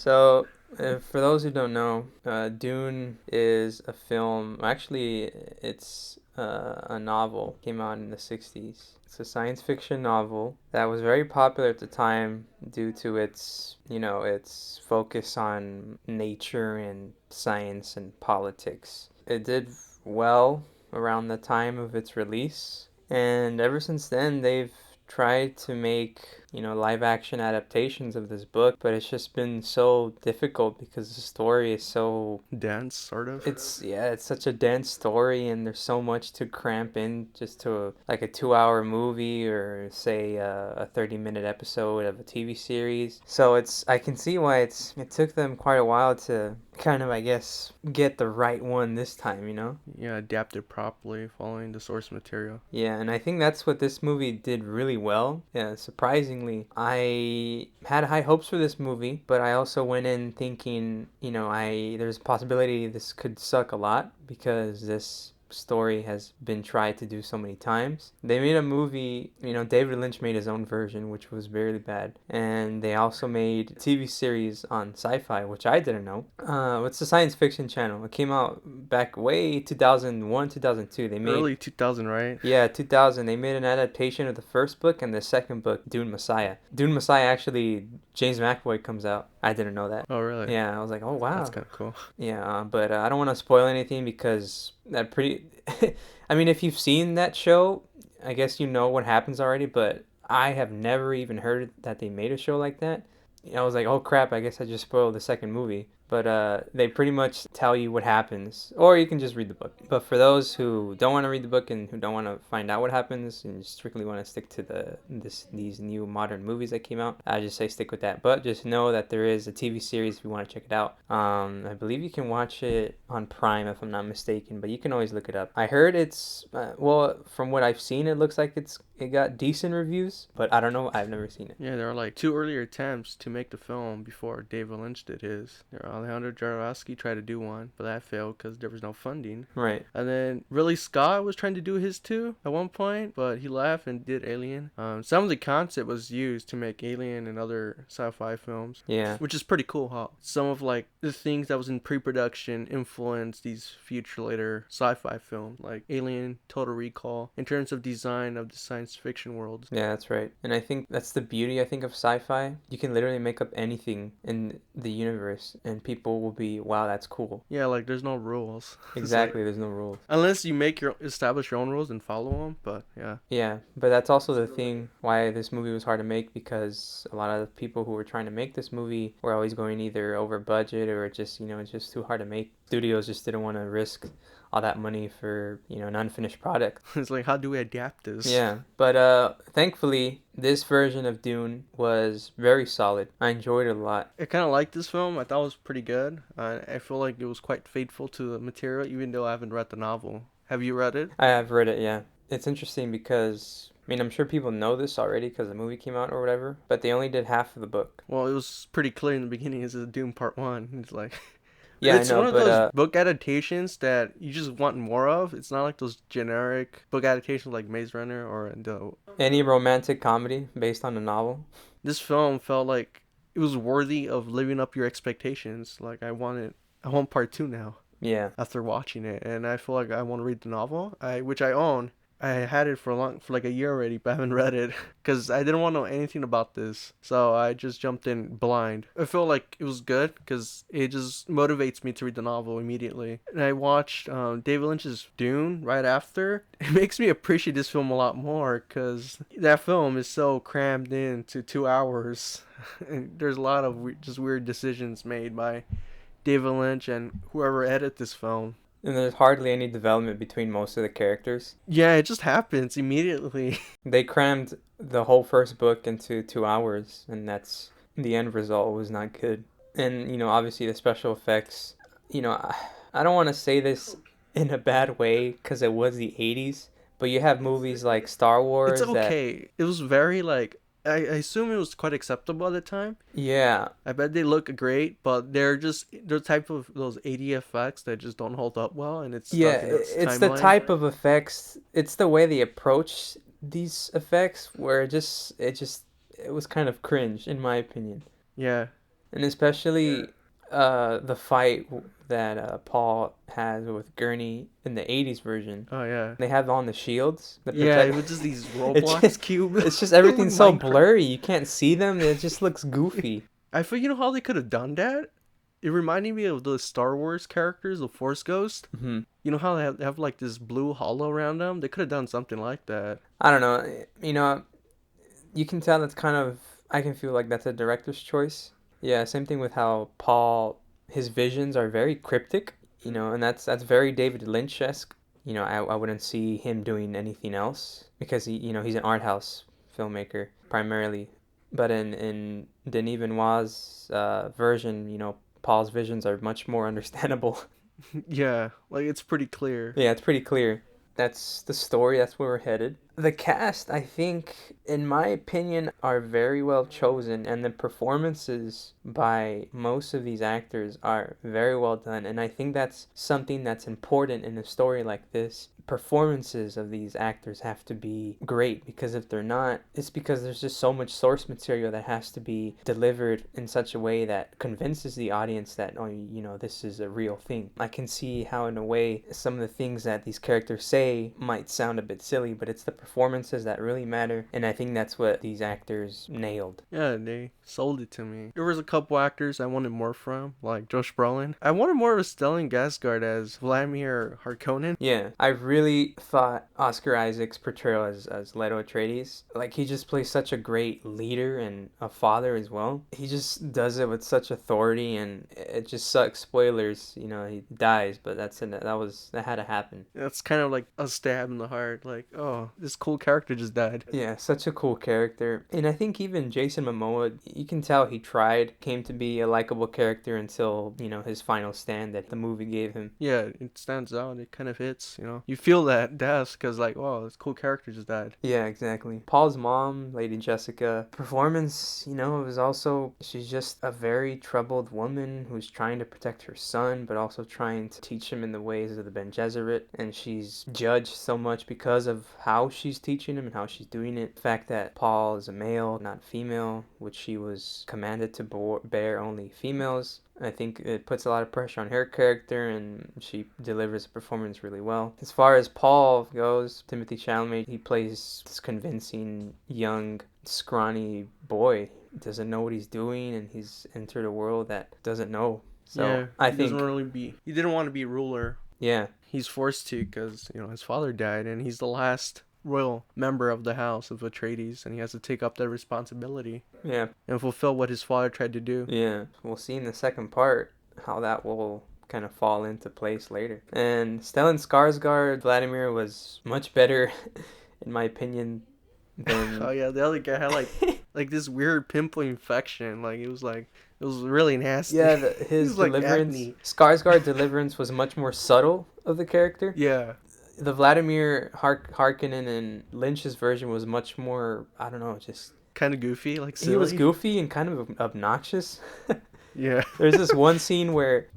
So, for those who don't know, Dune is a film. Actually, it's a novel. Came out in the 60s. It's a science fiction novel that was very popular at the time due to its focus on nature and science and politics. It did well around the time of its release, and ever since then, they've tried to make live action adaptations of this book, but it's just been so difficult because the story is so Dance, sort of. it's such a dense story, and there's so much to cramp in just to like a 2 hour movie, or say a 30-minute episode of a TV series. So I can see why it took them quite a while to kind of, I guess, get the right one this time. Yeah, adapted properly, following the source material. Yeah, and I think that's what this movie did really well. Yeah, surprisingly, I had high hopes for this movie, but I also went in thinking, there's a possibility this could suck a lot because this story has been tried to do so many times. They made a movie, David Lynch made his own version, which was very bad. And they also made a TV series on sci-fi, which I didn't know. It's a science fiction channel. It came out back way 2001, 2002. They made Early 2000, right? Yeah, 2000. They made an adaptation of the first book and the second book, Dune Messiah. Dune Messiah, actually, James McAvoy comes out. I didn't know that. Oh, really? Yeah, I was like, oh, That's wow. kind of cool. Yeah, but I don't want to spoil anything because that pretty. I mean, if you've seen that show, I guess you know what happens already, but I have never even heard that they made a show like that. I was like, oh crap, I guess I just spoiled the second movie. But they pretty much tell you what happens, or you can just read the book. But for those who don't want to read the book and who don't want to find out what happens and strictly want to stick to these new modern movies that came out, I just say stick with that. But just know that there is a TV series if you want to check it out. I believe you can watch it on Prime if I'm not mistaken, but you can always look it up. I heard it's well, from what I've seen, it looks like it got decent reviews, but I don't know. I've never seen it. Yeah, there are like two earlier attempts to make the film before David Lynch did his. Alejandro Jodorowsky tried to do one, but that failed because there was no funding. Right. And then Ridley Scott was trying to do his too at one point, but he left and did Alien. Some of the concept was used to make Alien and other sci-fi films. Yeah. Which is pretty cool how some of like the things that was in pre-production influenced these future later sci-fi films like Alien, Total Recall, in terms of design of the science fiction worlds. Yeah, that's right. And I think that's the beauty, I think, of sci-fi. You can literally make up anything in the universe and people will be, wow, that's cool. Yeah, like there's no rules. Exactly, there's no rules. Unless you establish your own rules and follow them, but yeah. Yeah, but that's also the thing why this movie was hard to make, because a lot of the people who were trying to make this movie were always going either over budget or it's just too hard to make. Studios just didn't want to risk all that money for, an unfinished product. It's like, how do we adapt this? Yeah, but thankfully, this version of Dune was very solid. I enjoyed it a lot. I kind of liked this film. I thought it was pretty good. I feel like it was quite faithful to the material, even though I haven't read the novel. Have you read it? I have read it, yeah. It's interesting because, I mean, I'm sure people know this already because the movie came out or whatever, but they only did half of the book. Well, it was pretty clear in the beginning. This is Dune Part 1. It's like... Yeah, it's I know, one of but those book adaptations that you just want more of. It's not like those generic book adaptations like Maze Runner or the... Any romantic comedy based on a novel? This film felt like it was worthy of living up your expectations. Like, I want part 2 now. Yeah. After watching it, and I feel like I want to read the novel, which I own. I had it for like a year already, but I haven't read it because I didn't want to know anything about this. So I just jumped in blind. I feel like it was good because it just motivates me to read the novel immediately. And I watched David Lynch's Dune right after. It makes me appreciate this film a lot more because that film is so crammed into 2 hours. And there's a lot of just weird decisions made by David Lynch and whoever edited this film. And there's hardly any development between most of the characters. Yeah, it just happens immediately. They crammed the whole first book into 2 hours, and the end result was not good. And, obviously the special effects, I don't want to say this in a bad way because it was the 80s, but you have movies like Star Wars. It's okay. It was very like... I assume it was quite acceptable at the time. Yeah. I bet they look great, but they're type of those 80 effects that just don't hold up well, and it's stuck in its it's the timeline. type of effects. It's the way they approach these effects where it was kind of cringe in my opinion. Yeah, And especially the fight that Paul has with Gurney in the 80s version. Oh yeah. They have on the shields that Yeah, protect. it was just these It's just, Roblox cube. it's just Like everything's so Minecraft. blurry. You can't see them. It just looks goofy. I feel, you know how they could have done that? It reminded me of the Star Wars characters, the Force Ghost. Hmm. You know how they have like this blue hollow around them? They could have done something like that. I don't know. You can tell that's kind of. I can feel like that's a director's choice. Yeah, same thing with how Paul, his visions are very cryptic. And that's very David Lynch-esque. I wouldn't see him doing anything else because he's an art house filmmaker primarily. But in Denis Villeneuve's version, Paul's visions are much more understandable. Yeah, like it's pretty clear. Yeah, it's pretty clear. That's the story. That's where we're headed. The cast, I think, in my opinion, are very well chosen, and the performances by most of these actors are very well done. And I think that's something that's important in a story like this. Performances of these actors have to be great because if they're not, it's because there's just so much source material that has to be delivered in such a way that convinces the audience that, oh, this is a real thing. I can see how, in a way, some of the things that these characters say might sound a bit silly, but it's the performances that really matter, and I think that's what these actors nailed. Yeah, they sold it to me. There was a couple actors I wanted more from, like Josh Brolin. I wanted more of Stellan Skarsgård as Vladimir Harkonnen. Yeah, I really thought Oscar Isaac's portrayal as Leto Atreides, like he just plays such a great leader and a father as well. He just does it with such authority, and it just sucks. Spoilers, he dies, but that had to happen. That's kind of like a stab in the heart. Like, oh, this cool character just died. Yeah, such a cool character. And I think even Jason Momoa, you can tell he came to be a likable character until, his final stand that the movie gave him. Yeah, it stands out. It kind of hits. You feel that death because, like, wow, this cool character just died. Yeah, exactly. Paul's mom, Lady Jessica, performance, was also, she's just a very troubled woman who's trying to protect her son, but also trying to teach him in the ways of the Ben Gesserit. And she's judged so much because of how she's teaching him and how she's doing it. The fact that Paul is a male, not female, which she was commanded to bear only females. I think it puts a lot of pressure on her character, and she delivers the performance really well. As far as Paul goes, Timothy Chalamet, he plays this convincing, young, scrawny boy. Doesn't know what he's doing, and he's entered a world that doesn't know. So Yeah, I he think, doesn't really be. He didn't want to be ruler. yeah, He's forced to because his father died, and he's the last royal member of the house of Atreides, and he has to take up that responsibility yeah, and fulfill what his father tried to do. yeah. We'll see in the second part how that will kind of fall into place later. And Stellan Skarsgård, Vladimir, was much better, in my opinion, Oh than. yeah, the other guy had like this weird pimple infection. It was really nasty. Yeah, He his was like deliverance, acne. Skarsgård deliverance was much more subtle of the character. Yeah. The Vladimir Harkonnen in Lynch's version was much more, I don't know, just Kind of goofy, like he was silly. goofy and kind of obnoxious. Yeah. There's this one scene where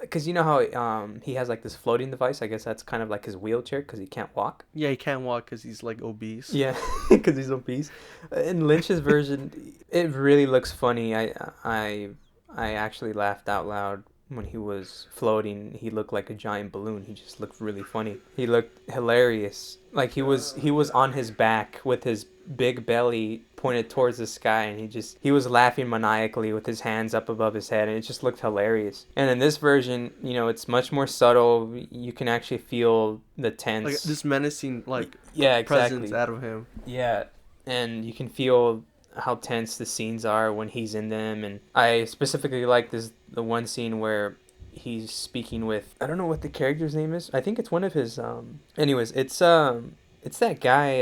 because you know how he has like this floating device. I guess that's kind of like his wheelchair because he can't walk. Yeah, he can't walk because he's like obese. Yeah, because he's obese. In Lynch's version, it really looks funny. I actually laughed out loud when he was floating. He looked like a giant balloon. He just looked really funny. He looked hilarious. Like he was on his back with his big belly pointed towards the sky, and he was laughing maniacally with his hands up above his head, and it just looked hilarious. And in this version, it's much more subtle. You can actually feel the tense, Like this menacing yeah, presence exactly. out of him. Yeah, and you can feel how tense the scenes are when he's in them. And I specifically like the one scene where he's speaking with, I don't know what the character's name is. I think it's one of his anyways, it's that guy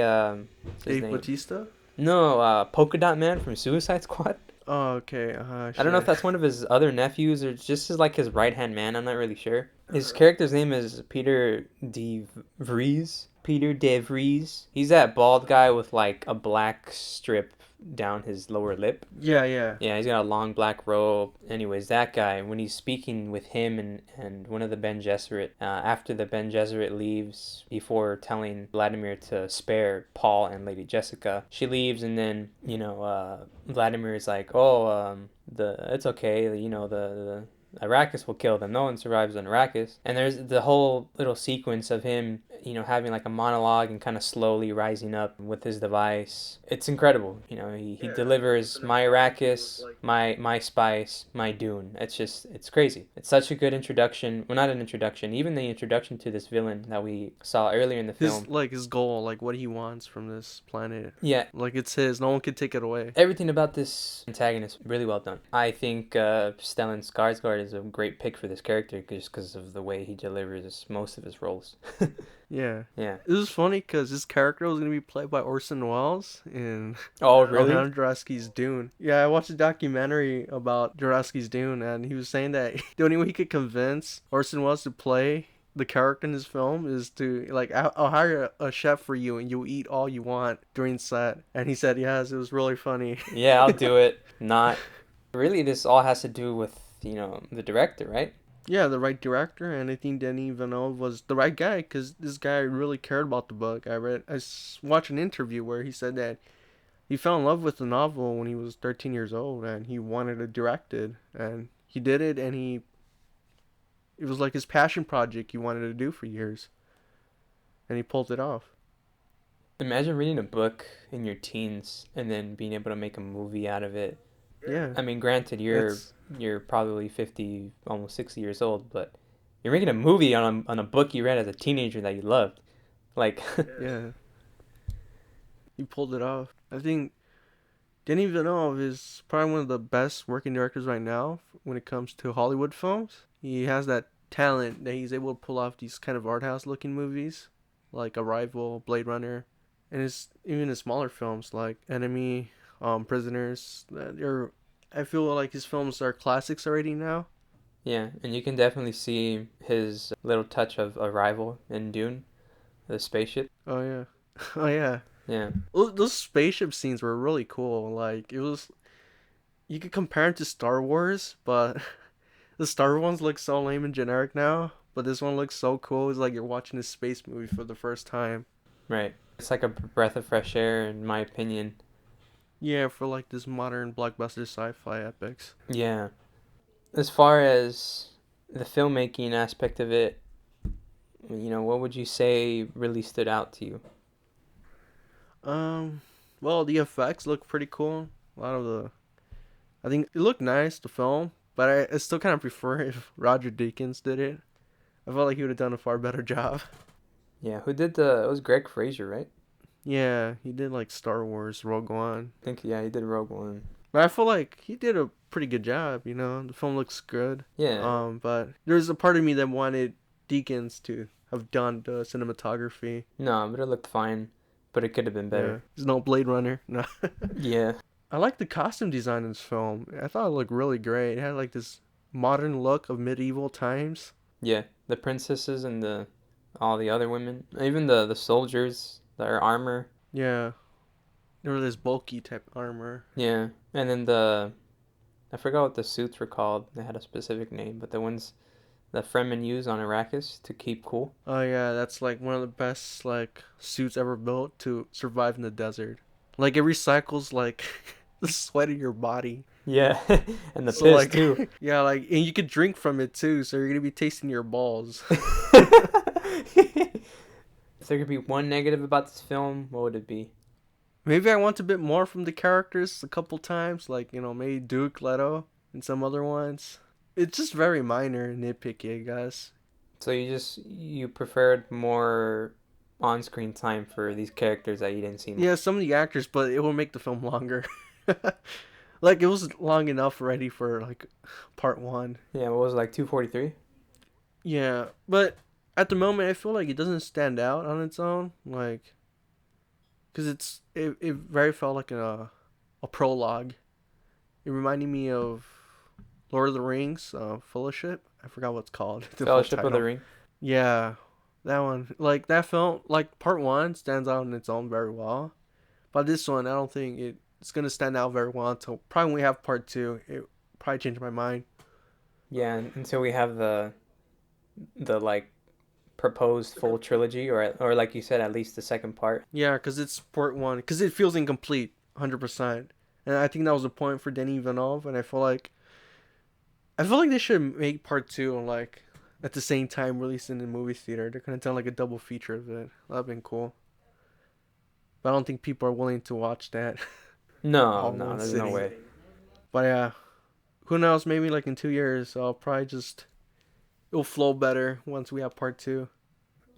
what's his Dave name? Bautista? No, Polka Dot Man from Suicide Squad. Oh, okay. I don't know if Shit. that's one of his other nephews or just his right hand man. I'm not really sure. His character's name is Peter De Vries. Peter De Vries. He's that bald guy with like a black strip down his lower lip. Yeah, yeah. Yeah, he's got a long black robe. Anyways, that guy, when he's speaking with him and one of the Ben Gesserit, after the Ben Gesserit leaves, before telling Vladimir to spare Paul and Lady Jessica, she leaves, and then, Vladimir is like, oh, it's okay, the Arrakis will kill them. No one survives on Arrakis. And there's the whole little sequence of him, having like a monologue and kind of slowly rising up with his device. It's incredible. He delivers my Arrakis, my spice, my Dune. It's crazy. It's such a good introduction. Well, not an introduction, even the introduction to this villain that we saw earlier in the film. His goal, like what he wants from this planet. Yeah, Like it's his. No one can take it away. everything about this antagonist really well done. I think Stellan Skarsgård is a great pick for this character just because of the way he delivers most of his roles. Yeah. Yeah. It was funny because this character was gonna be played by Orson Welles in Oh, really? Alejandro Jodorowsky's Dune. Yeah, I watched a documentary about Jodorowsky's Dune, and he was saying that the only way he could convince Orson Welles to play the character in his film is to like, I'll hire a chef for you and you'll eat all you want during set. And he said yes. It was really funny. Yeah, I'll do it. Not really. This all has to do with the director, right? Yeah, the right director, and I think Denis Villeneuve was the right guy because this guy really cared about the book. Watched an interview where he said that he fell in love with the novel when he was 13 years old, and he wanted to direct it, and he did it, and it was like his passion project he wanted to do for years, and he pulled it off. Imagine reading a book in your teens and then being able to make a movie out of it. Yeah, I mean, granted, you're it's you're probably 50, almost 60 years old, but you're making a movie on a book you read as a teenager that you loved. Like, yeah, he pulled it off. I think Denis Villeneuve is probably one of the best working directors right now when it comes to Hollywood films. He has that talent that he's able to pull off these kind of art house looking movies like Arrival, Blade Runner, and even his smaller films like Enemy, Prisoners. I feel like his films are classics already now. yeah, and you can definitely see his little touch of Arrival in Dune, the spaceship. Oh yeah, oh yeah. Yeah. Those spaceship scenes were really cool. Like it was, you could compare it to Star Wars, but the Star Wars ones look so lame and generic now. But this one looks so cool. It's like you're watching a space movie for the first time. Right. It's like a breath of fresh air, in my opinion. Yeah, for like this modern blockbuster sci-fi epics. Yeah. As far as the filmmaking aspect of it, what would you say really stood out to you? Um, well, the effects look pretty cool. A lot of I think it looked nice, the film, but I still kind of prefer if Roger Deakins did it. I felt like he would have done a far better job. Yeah, who did it was Greg Fraser, right? Yeah, he did like Star Wars, Rogue One. I think, yeah, he did Rogue One. But I feel like he did a pretty good job, The film looks good. Yeah. But there's a part of me that wanted Deakins to have done the cinematography. No, but it looked fine, but it could have been Yeah. better. There's no Blade Runner. No. Yeah. I like the costume design in this film. I thought it looked really great. It had like this modern look of medieval times. Yeah. The princesses and all the other women, even the soldiers, their armor. Yeah. They were this bulky type armor. Yeah. And then I forgot what the suits were called. They had a specific name, but the ones that Fremen use on Arrakis to keep cool. Oh yeah, that's like one of the best like suits ever built to survive in the desert. Like it recycles like the sweat of your body. Yeah. And the So piss like too. yeah, like and you could drink from it too, so you're gonna be tasting your balls. If there could be one negative about this film, what would it be? Maybe I want a bit more from the characters a couple times, like maybe Duke, Leto, and some other ones. It's just very minor, nitpicky, I guess. So you preferred more on-screen time for these characters that you didn't see. Yeah, some of the actors, but it will make the film longer. Like it was long enough already for like part one. Yeah, what was it, like 2:43? Yeah, but at the moment, I feel like it doesn't stand out on its own, like, cause it very felt like a prologue. It reminded me of Lord of the Rings, Fellowship. I forgot what it's called. The full Fellowship of the title. Ring. Yeah, that one. Like that film, like part one stands out on its own very well, but this one, I don't think it's gonna stand out very well until probably when we have part two. It probably changed my mind. Yeah, until we have the like proposed full trilogy, or like you said, at least the second part. Yeah, because it's part one. Because it feels incomplete, 100%. And I think that was the point for Denis Villeneuve. And I feel like they should make part two and like at the same time release in the movie theater. They're gonna tell like a double feature of it. That'd been cool. But I don't think people are willing to watch that No, all in no, one there's no sitting. way. But yeah, who knows? Maybe like in 2 years, I'll probably just it'll flow better once we have part two.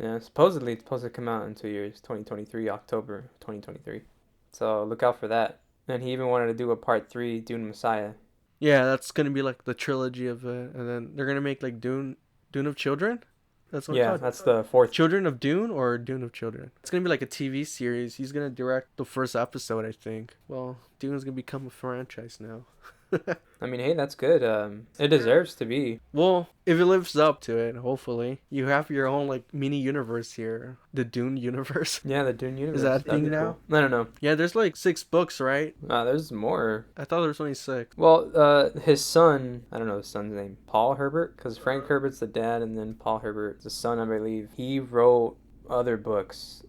Yeah, supposedly it's supposed to come out in 2 years, 2023, October 2023. So look out for that. And he even wanted to do a part three, Dune Messiah. Yeah, that's gonna be like the trilogy of it, and then they're gonna make like Dune of Children. That's what it's Yeah, called. that's the fourth. Children of Dune or Dune of Children. It's gonna be like a TV series. He's gonna direct the first episode, I think. Well, Dune's gonna become a franchise now. I mean, hey, that's good. It deserves to be. Well, if it lives up to it, hopefully, you have your own like mini universe here, the Dune universe. Yeah, the Dune Is universe. that a That'd thing be now? cool. I don't know. Yeah, there's like 6 books, right? There's more. I thought there was only 6. Well, his son, I don't know his son's name, Paul Herbert, because Frank Herbert's the dad, and then Paul Herbert's the son, I believe. He wrote other books.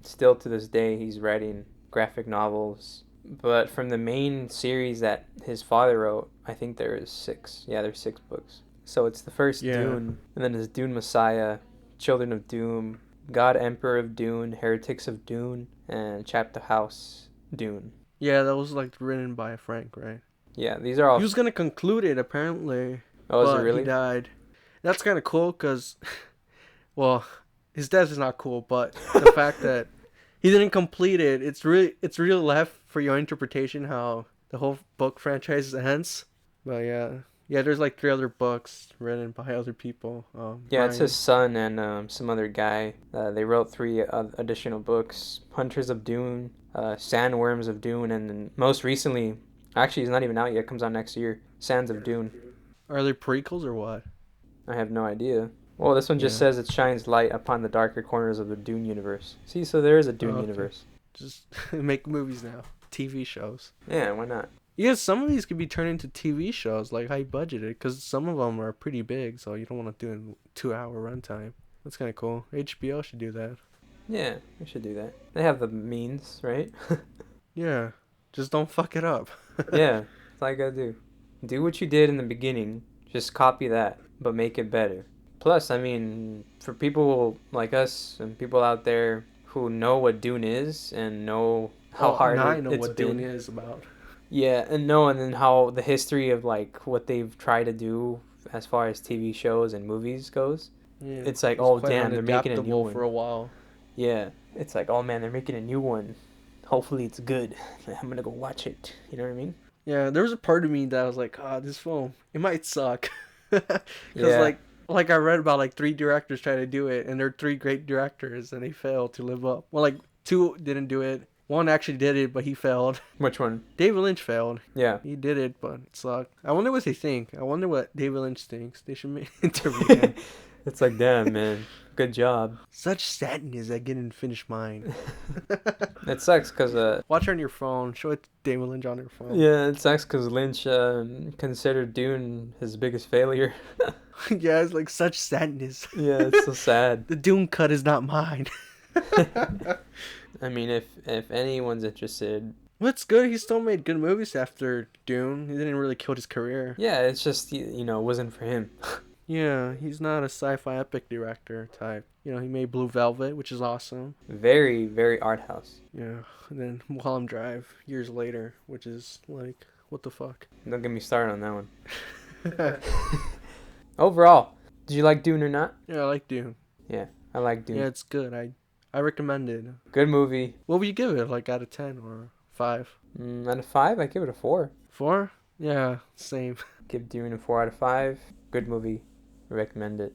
Still to this day, he's writing graphic novels. But from the main series that his father wrote, I think there is 6. Yeah, there's 6 books. So it's the first Yeah. Dune, and then there's Dune Messiah, Children of Doom, God Emperor of Dune, Heretics of Dune, and Chapter House Dune. Yeah, that was like written by Frank, right? Yeah, these are all. He was gonna conclude it apparently, Oh, is it but he really? died. That's kind of cool because, well, his death is not cool, but the fact that he didn't complete it, it's really left for your interpretation how the whole book franchise ends. But yeah, there's like 3 other books written by other people. Yeah, it's Brian. his son and some other guy. They wrote 3 additional books: Hunters of Dune, Sandworms of Dune, and then most recently, actually, it's not even out yet. It comes out next year. Sands of Dune. Are they prequels or what? I have no idea. Well, this one just Yeah. says it shines light upon the darker corners of the Dune universe. See, so there is a Oh, Dune okay. universe. Just make movies now, TV shows. Yeah, why not? Yeah, some of these could be turned into TV shows, like high budgeted, because some of them are pretty big, so you don't want to do in 2 hour runtime. That's kind of cool. HBO should do that. Yeah, we should do that. They have the means, right? Yeah, just don't fuck it up. Yeah, that's all you gotta do. Do what you did in the beginning. Just copy that, but make it better. Plus, I mean, for people like us and people out there who know what Dune is and know how Oh, hard now I know it's what been. Dune is about. Yeah, and then how the history of like what they've tried to do as far as TV shows and movies goes. Yeah, It's like, it's oh quite damn, they're making a new unadaptable for one. a while. Yeah, it's like, oh man, they're making a new one. Hopefully it's good. I'm gonna go watch it. You know what I mean? Yeah, there was a part of me that was like, ah, this film, it might suck. Because, Yeah. like I read about like 3 directors trying to do it, and they're 3 great directors, and they failed to live up. Well, like 2 didn't do it. One actually did it, but he failed. Which one? David Lynch failed. Yeah. He did it, but it sucked. I wonder what they think. I wonder what David Lynch thinks. They should interview him. It's like, damn, man. Good job. Such sadness I didn't finish mine. It sucks because Watch it on your phone. Show it to David Lynch on your phone. yeah, it sucks because Lynch considered Dune his biggest failure. Yeah, it's like such sadness. Yeah, it's so sad. The Dune cut is not mine. I mean, if anyone's interested, What's good? He still made good movies after Dune. He didn't really kill his career. yeah, it's just it wasn't for him. Yeah, he's not a sci-fi epic director type. He made Blue Velvet, which is awesome. Very, very art house. Yeah, and then Mulholland Drive years later, which is like, what the fuck? Don't get me started on that one. Overall, did you like Dune or not? Yeah, I like Dune. Yeah, I like Dune. Yeah, it's good. I recommend it. Good movie. What would you give it? Like out of 10 or 5? Out of 5, I give it a 4. 4? Yeah, same. Give Dune a 4 out of 5. Good movie. Recommend it.